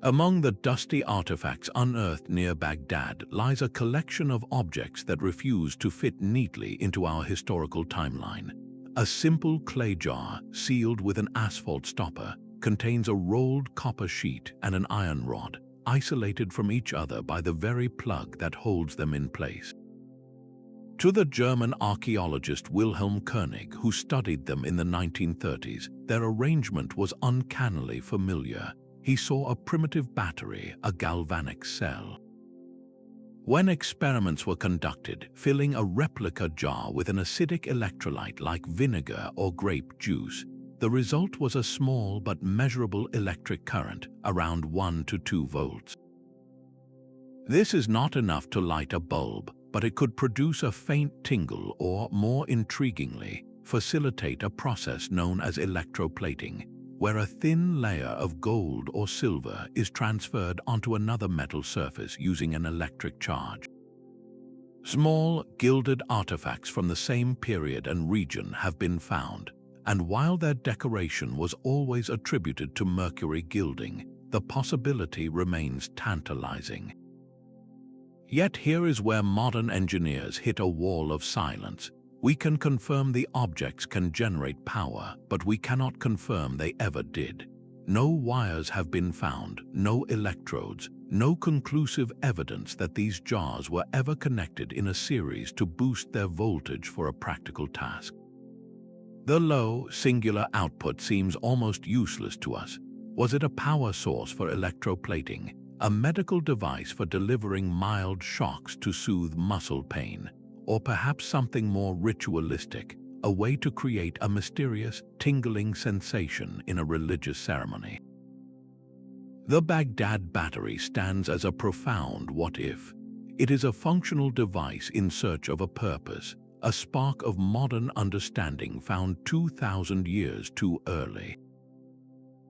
Among the dusty artifacts unearthed near Baghdad lies a collection of objects that refuse to fit neatly into our historical timeline. A simple clay jar, sealed with an asphalt stopper, contains a rolled copper sheet and an iron rod, isolated from each other by the very plug that holds them in place. To the German archaeologist Wilhelm Koenig, who studied them in the 1930s, their arrangement was uncannily familiar. He saw a primitive battery, a galvanic cell. When experiments were conducted, filling a replica jar with an acidic electrolyte like vinegar or grape juice, the result was a small but measurable electric current, around 1 to 2 volts. This is not enough to light a bulb, but it could produce a faint tingle or, more intriguingly, facilitate a process known as electroplating, where a thin layer of gold or silver is transferred onto another metal surface using an electric charge. Small, gilded artifacts from the same period and region have been found, and while their decoration was always attributed to mercury gilding, the possibility remains tantalizing. Yet here is where modern engineers hit a wall of silence. We can confirm the objects can generate power, but we cannot confirm they ever did. No wires have been found, no electrodes, no conclusive evidence that these jars were ever connected in a series to boost their voltage for a practical task. The low, singular output seems almost useless to us. Was it a power source for electroplating, a medical device for delivering mild shocks to soothe muscle pain, or perhaps something more ritualistic, a way to create a mysterious, tingling sensation in a religious ceremony? The Baghdad Battery stands as a profound what-if. It is a functional device in search of a purpose, a spark of modern understanding found 2,000 years too early.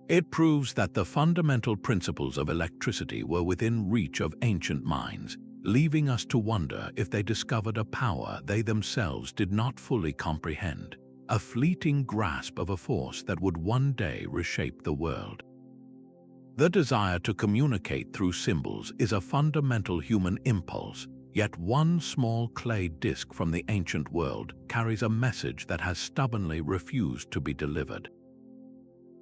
It proves that the fundamental principles of electricity were within reach of ancient minds, leaving us to wonder if they discovered a power they themselves did not fully comprehend. a fleeting grasp of a force that would one day reshape the world. The desire to communicate through symbols is a fundamental human impulse, yet one small clay disc from the ancient world carries a message that has stubbornly refused to be delivered.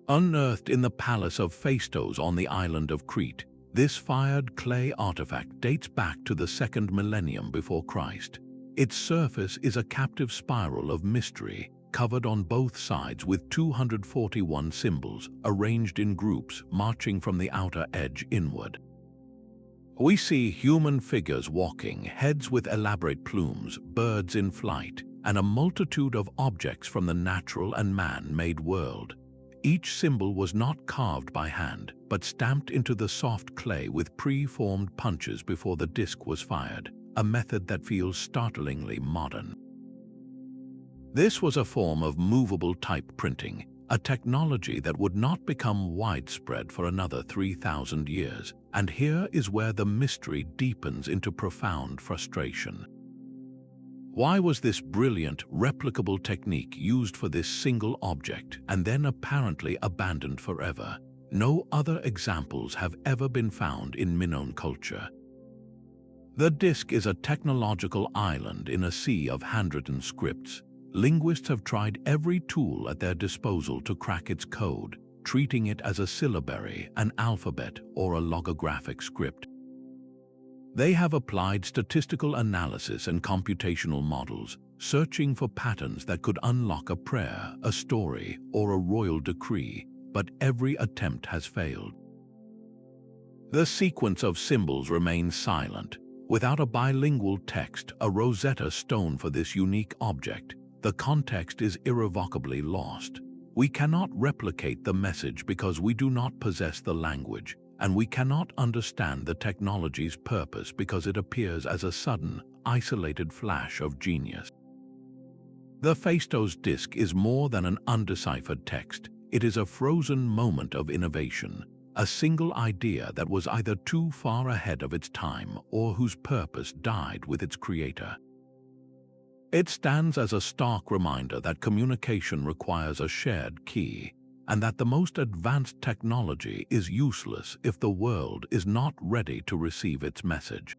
Unearthed in the palace of Phaistos on the island of Crete, this fired clay artifact dates back to the 2nd millennium before Christ. Its surface is a captive spiral of mystery, covered on both sides with 241 symbols arranged in groups marching from the outer edge inward. We see human figures walking, heads with elaborate plumes, birds in flight, and a multitude of objects from the natural and man-made world. Each symbol was not carved by hand, but stamped into the soft clay with pre-formed punches before the disc was fired, a method that feels startlingly modern. This was a form of movable type printing, a technology that would not become widespread for another 3,000 years, and here is where the mystery deepens into profound frustration. Why was this brilliant, replicable technique used for this single object and then apparently abandoned forever? No other examples have ever been found in Minoan culture. The disc is a technological island in a sea of handwritten scripts. Linguists have tried every tool at their disposal to crack its code, treating it as a syllabary, an alphabet, or a logographic script. They have applied statistical analysis and computational models, searching for patterns that could unlock a prayer, a story, or a royal decree, but every attempt has failed. The sequence of symbols remains silent. Without a bilingual text, a Rosetta Stone for this unique object, the context is irrevocably lost. We cannot replicate the message because we do not possess the language, and we cannot understand the technology's purpose because it appears as a sudden, isolated flash of genius. The Phaistos Disc is more than an undeciphered text. It is a frozen moment of innovation, a single idea that was either too far ahead of its time or whose purpose died with its creator. It stands as a stark reminder that communication requires a shared key, and that the most advanced technology is useless if the world is not ready to receive its message.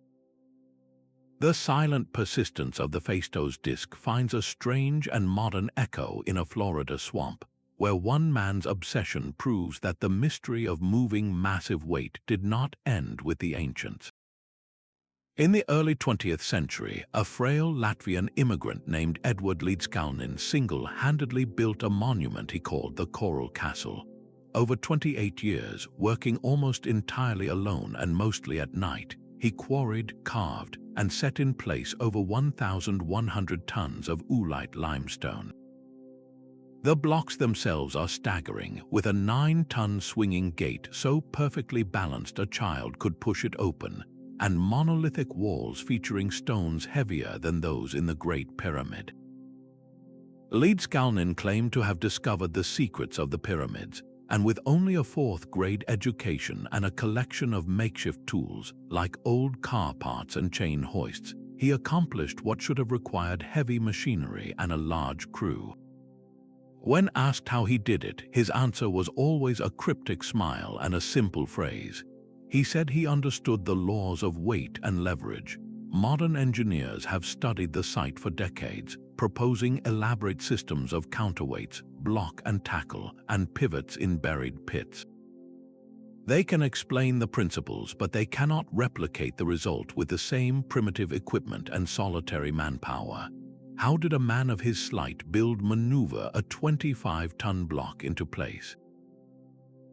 The silent persistence of the Phaistos Disc finds a strange and modern echo in a Florida swamp, where one man's obsession proves that the mystery of moving massive weight did not end with the ancients. In the early 20th century, a frail Latvian immigrant named Edward Lycurgus single-handedly built a monument he called the Coral Castle. Over 28 years, working almost entirely alone and mostly at night, he quarried, carved, and set in place over 1,100 tons of oolite limestone. The blocks themselves are staggering, with a 9-ton swinging gate so perfectly balanced a child could push it open, and monolithic walls featuring stones heavier than those in the Great Pyramid. Lycurgus claimed to have discovered the secrets of the pyramids, and with only a 4th-grade education and a collection of makeshift tools, like old car parts and chain hoists, he accomplished what should have required heavy machinery and a large crew. When asked how he did it, his answer was always a cryptic smile and a simple phrase. He said he understood the laws of weight and leverage. Modern engineers have studied the site for decades, proposing elaborate systems of counterweights, block and tackle, and pivots in buried pits. They can explain the principles, but they cannot replicate the result with the same primitive equipment and solitary manpower. How did a man of his sleight maneuver a 25-ton block into place?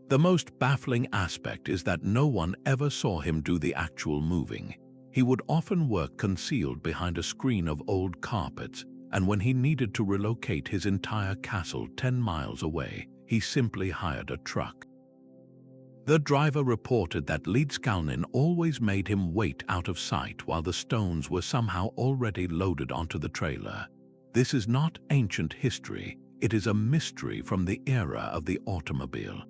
The most baffling aspect is that no one ever saw him do the actual moving. He would often work concealed behind a screen of old carpets, and when he needed to relocate his entire castle 10 miles away, he simply hired a truck. The driver reported that Lycurgus always made him wait out of sight while the stones were somehow already loaded onto the trailer. This is not ancient history, it is a mystery from the era of the automobile.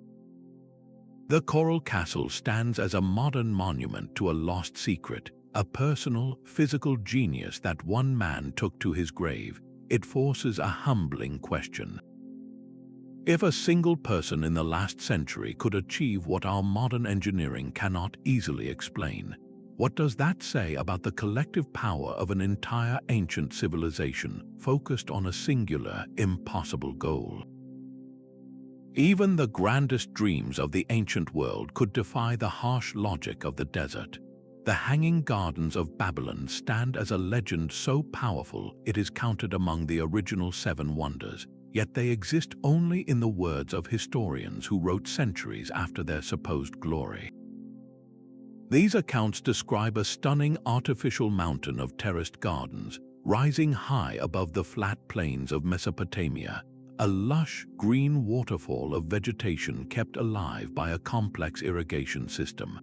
The Coral Castle stands as a modern monument to a lost secret, a personal, physical genius that one man took to his grave. it forces a humbling question. If a single person in the last century could achieve what our modern engineering cannot easily explain, what does that say about the collective power of an entire ancient civilization focused on a singular, impossible goal? Even the grandest dreams of the ancient world could defy the harsh logic of the desert. The Hanging Gardens of Babylon stand as a legend so powerful it is counted among the original 7 wonders, yet they exist only in the words of historians who wrote centuries after their supposed glory. These accounts describe a stunning artificial mountain of terraced gardens, rising high above the flat plains of Mesopotamia, a lush, green waterfall of vegetation kept alive by a complex irrigation system.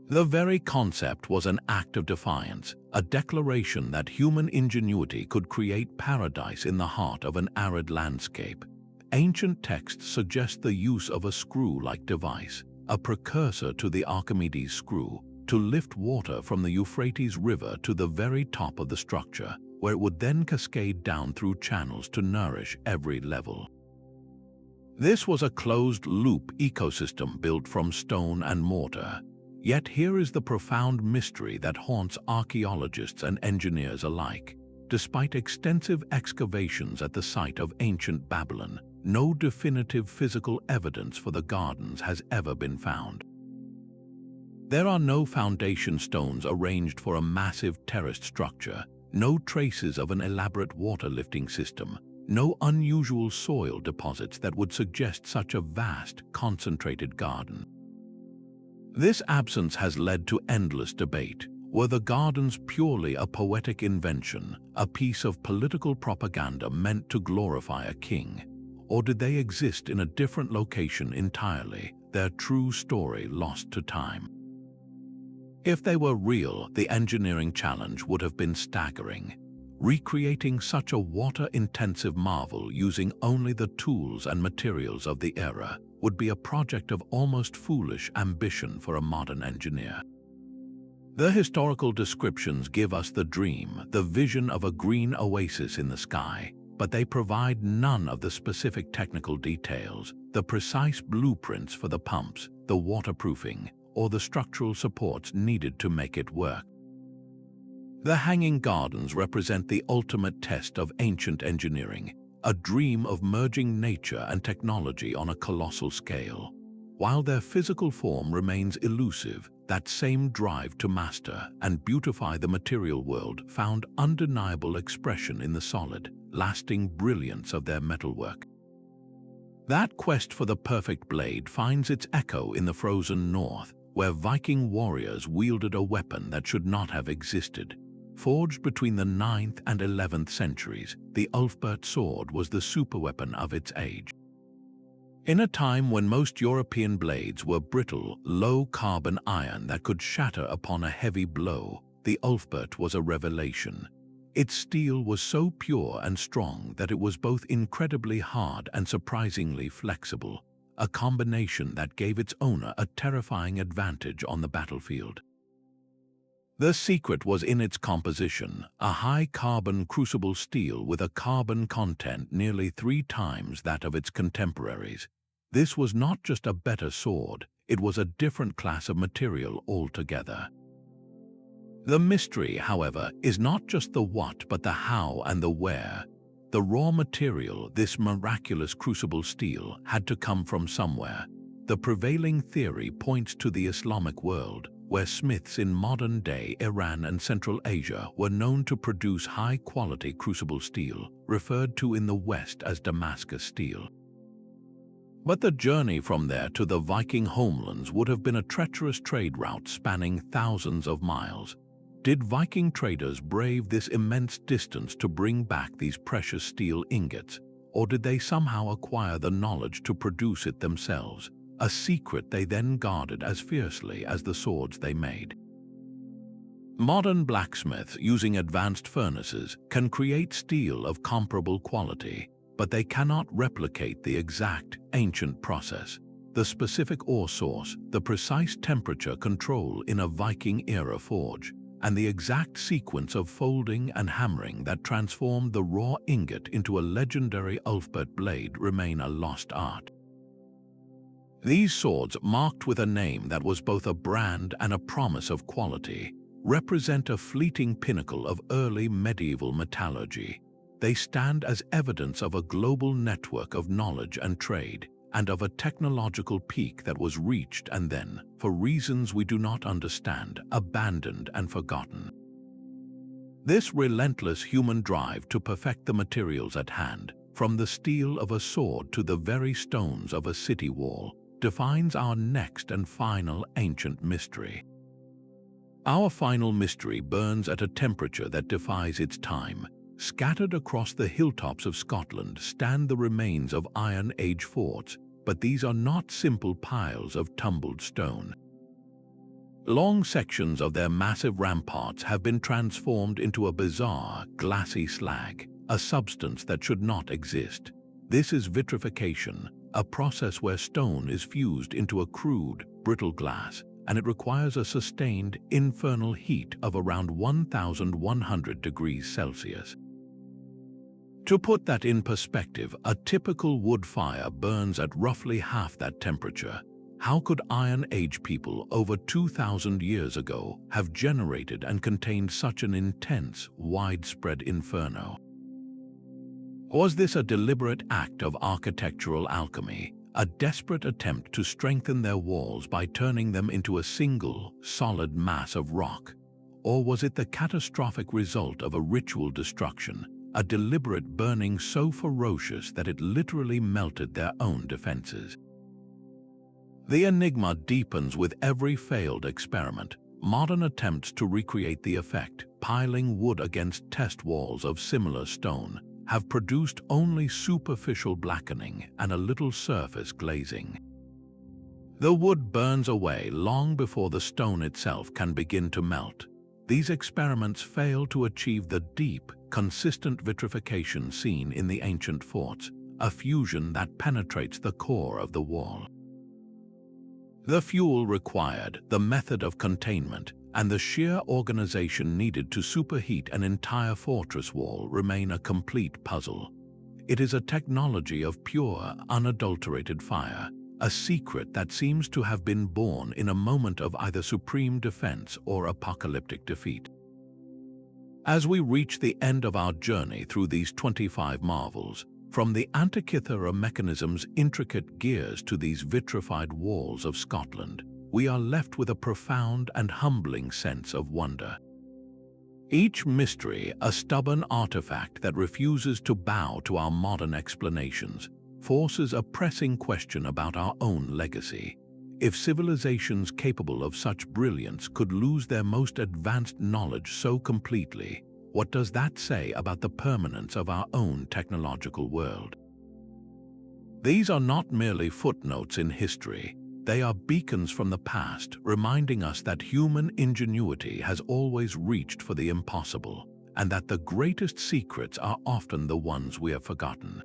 The very concept was an act of defiance, a declaration that human ingenuity could create paradise in the heart of an arid landscape. Ancient texts suggest the use of a screw-like device, a precursor to the Archimedes screw, to lift water from the Euphrates River to the very top of the structure, where it would then cascade down through channels to nourish every level. This was a closed-loop ecosystem built from stone and mortar. Yet here is the profound mystery that haunts archaeologists and engineers alike. Despite extensive excavations at the site of ancient Babylon, no definitive physical evidence for the gardens has ever been found. There are no foundation stones arranged for a massive terraced structure, no traces of an elaborate water-lifting system, no unusual soil deposits that would suggest such a vast, concentrated garden. This absence has led to endless debate. Were the gardens purely a poetic invention, a piece of political propaganda meant to glorify a king? Or did they exist in a different location entirely, their true story lost to time? If they were real, the engineering challenge would have been staggering. Recreating such a water-intensive marvel using only the tools and materials of the era would be a project of almost foolish ambition for a modern engineer. The historical descriptions give us the dream, the vision of a green oasis in the sky, but they provide none of the specific technical details, the precise blueprints for the pumps, the waterproofing, or the structural supports needed to make it work. The Hanging Gardens represent the ultimate test of ancient engineering, a dream of merging nature and technology on a colossal scale. While their physical form remains elusive, that same drive to master and beautify the material world found undeniable expression in the solid, lasting brilliance of their metalwork. That quest for the perfect blade finds its echo in the frozen north, where Viking warriors wielded a weapon that should not have existed. Forged between the 9th and 11th centuries, the Ulfberht sword was the superweapon of its age. In a time when most European blades were brittle, low-carbon iron that could shatter upon a heavy blow, the Ulfberht was a revelation. Its steel was so pure and strong that it was both incredibly hard and surprisingly flexible, a combination that gave its owner a terrifying advantage on the battlefield. The secret was in its composition, a high-carbon crucible steel with a carbon content nearly 3 times that of its contemporaries. This was not just a better sword, it was a different class of material altogether. The mystery, however, is not just the what but the how and the where. The raw material, this miraculous crucible steel, had to come from somewhere. The prevailing theory points to the Islamic world, where smiths in modern-day Iran and Central Asia were known to produce high-quality crucible steel, referred to in the West as Damascus steel. But the journey from there to the Viking homelands would have been a treacherous trade route spanning thousands of miles. Did Viking traders brave this immense distance to bring back these precious steel ingots, or did they somehow acquire the knowledge to produce it themselves? A secret they then guarded as fiercely as the swords they made. Modern blacksmiths, using advanced furnaces, can create steel of comparable quality, but they cannot replicate the exact, ancient process, the specific ore source, the precise temperature control in a Viking-era forge. and the exact sequence of folding and hammering that transformed the raw ingot into a legendary Ulfberht blade remain a lost art. These swords, marked with a name that was both a brand and a promise of quality, represent a fleeting pinnacle of early medieval metallurgy. They stand as evidence of a global network of knowledge and trade, and of a technological peak that was reached and then, for reasons we do not understand, abandoned and forgotten. This relentless human drive to perfect the materials at hand, from the steel of a sword to the very stones of a city wall, defines our next and final ancient mystery. Our final mystery burns at a temperature that defies its time. Scattered across the hilltops of Scotland stand the remains of Iron Age forts, but these are not simple piles of tumbled stone. Long sections of their massive ramparts have been transformed into a bizarre, glassy slag, a substance that should not exist. This is vitrification, a process where stone is fused into a crude, brittle glass, and it requires a sustained, infernal heat of around 1,100 degrees Celsius. To put that in perspective, a typical wood fire burns at roughly half that temperature. How could Iron Age people over 2,000 years ago have generated and contained such an intense, widespread inferno? Was this a deliberate act of architectural alchemy, a desperate attempt to strengthen their walls by turning them into a single, solid mass of rock? Or was it the catastrophic result of a ritual destruction, a deliberate burning so ferocious that it literally melted their own defenses? The enigma deepens with every failed experiment. Modern attempts to recreate the effect, piling wood against test walls of similar stone, have produced only superficial blackening and a little surface glazing. The wood burns away long before the stone itself can begin to melt. These experiments fail to achieve the deep, consistent vitrification seen in the ancient forts, a fusion that penetrates the core of the wall. The fuel required, the method of containment, and the sheer organization needed to superheat an entire fortress wall remain a complete puzzle. It is a technology of pure, unadulterated fire, a secret that seems to have been born in a moment of either supreme defense or apocalyptic defeat. As we reach the end of our journey through these 25 marvels, from the Antikythera Mechanism's intricate gears to these vitrified walls of Scotland, we are left with a profound and humbling sense of wonder. Each mystery, a stubborn artifact that refuses to bow to our modern explanations, forces a pressing question about our own legacy. If civilizations capable of such brilliance could lose their most advanced knowledge so completely, what does that say about the permanence of our own technological world? These are not merely footnotes in history. They are beacons from the past, reminding us that human ingenuity has always reached for the impossible, and that the greatest secrets are often the ones we have forgotten.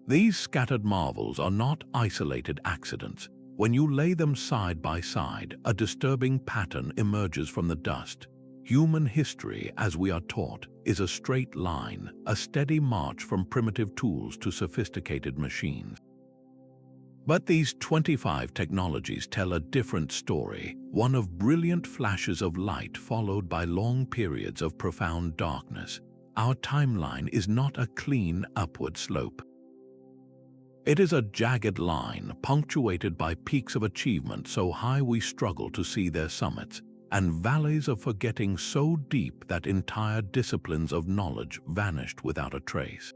These scattered marvels are not isolated accidents. When you lay them side by side, a disturbing pattern emerges from the dust. Human history, as we are taught, is a straight line, a steady march from primitive tools to sophisticated machines. But these 25 technologies tell a different story, one of brilliant flashes of light followed by long periods of profound darkness. Our timeline is not a clean upward slope. It is a jagged line punctuated by peaks of achievement so high we struggle to see their summits, and valleys of forgetting so deep that entire disciplines of knowledge vanished without a trace.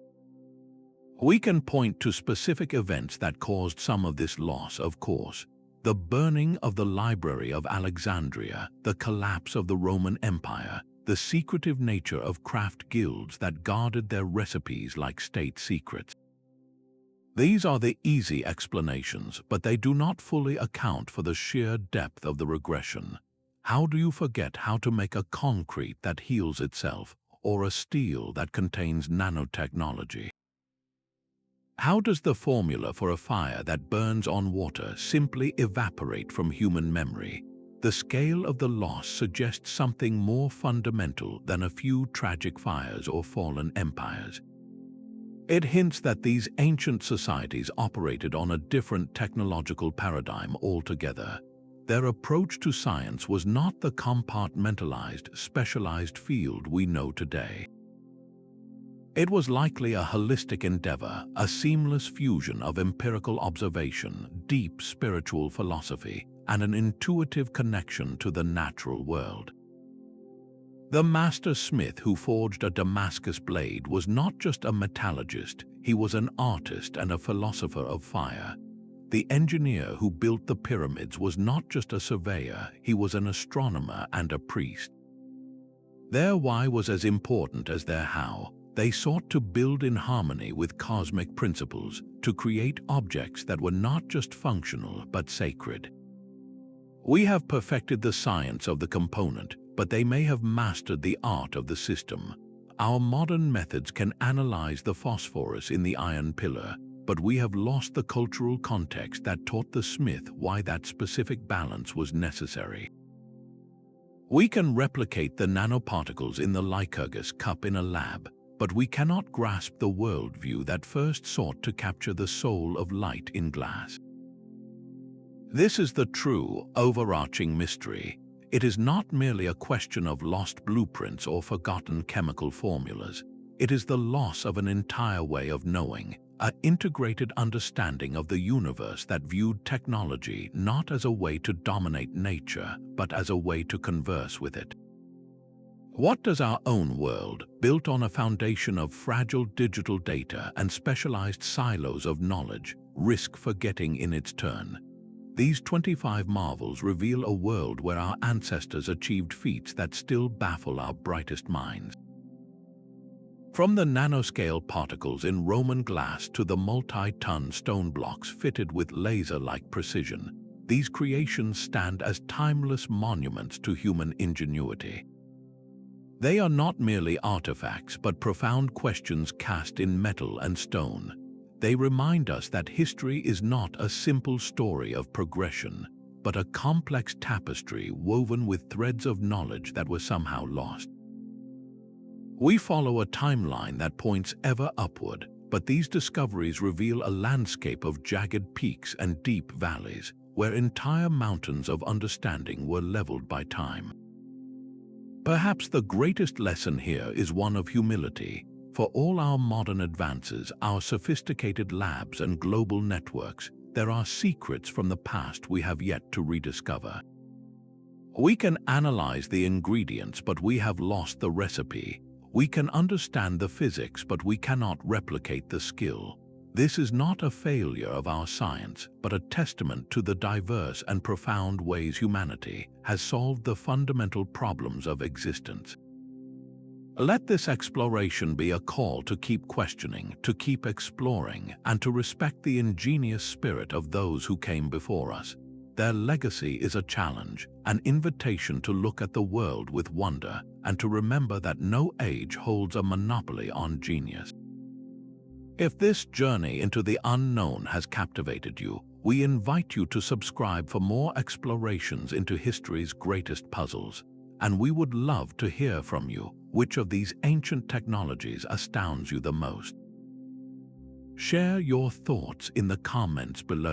We can point to specific events that caused some of this loss, of course. The burning of the Library of Alexandria, the collapse of the Roman Empire, the secretive nature of craft guilds that guarded their recipes like state secrets. These are the easy explanations, but they do not fully account for the sheer depth of the regression. How do you forget how to make a concrete that heals itself, or a steel that contains nanotechnology? How does the formula for a fire that burns on water simply evaporate from human memory? the scale of the loss suggests something more fundamental than a few tragic fires or fallen empires. It hints that these ancient societies operated on a different technological paradigm altogether. Their approach to science was not the compartmentalized, specialized field we know today. It was likely a holistic endeavor, a seamless fusion of empirical observation, deep spiritual philosophy, and an intuitive connection to the natural world. The master smith who forged a Damascus blade was not just a metallurgist, he was an artist and a philosopher of fire. The engineer who built the pyramids was not just a surveyor, he was an astronomer and a priest. Their why was as important as their how. They sought to build in harmony with cosmic principles, to create objects that were not just functional but sacred. We have perfected the science of the component, but they may have mastered the art of the system. Our modern methods can analyze the phosphorus in the iron pillar, but we have lost the cultural context that taught the smith why that specific balance was necessary. We can replicate the nanoparticles in the Lycurgus Cup in a lab, but we cannot grasp the worldview that first sought to capture the soul of light in glass. This is the true, overarching mystery. It is not merely a question of lost blueprints or forgotten chemical formulas. It is the loss of an entire way of knowing, an integrated understanding of the universe that viewed technology not as a way to dominate nature, but as a way to converse with it. What does our own world, built on a foundation of fragile digital data and specialized silos of knowledge, risk forgetting in its turn? These 25 marvels reveal a world where our ancestors achieved feats that still baffle our brightest minds. From the nanoscale particles in Roman glass to the multi-ton stone blocks fitted with laser-like precision, these creations stand as timeless monuments to human ingenuity. They are not merely artifacts, but profound questions cast in metal and stone. They remind us that history is not a simple story of progression, but a complex tapestry woven with threads of knowledge that were somehow lost. We follow a timeline that points ever upward, but these discoveries reveal a landscape of jagged peaks and deep valleys, where entire mountains of understanding were leveled by time. Perhaps the greatest lesson here is one of humility. For all our modern advances, our sophisticated labs and global networks, there are secrets from the past we have yet to rediscover. We can analyze the ingredients, but we have lost the recipe. We can understand the physics, but we cannot replicate the skill. This is not a failure of our science, but a testament to the diverse and profound ways humanity has solved the fundamental problems of existence. Let this exploration be a call to keep questioning, to keep exploring, and to respect the ingenious spirit of those who came before us. Their legacy is a challenge, an invitation to look at the world with wonder, and to remember that no age holds a monopoly on genius. If this journey into the unknown has captivated you, we invite you to subscribe for more explorations into history's greatest puzzles. And we would love to hear from you. Which of these ancient technologies astounds you the most? Share your thoughts in the comments below.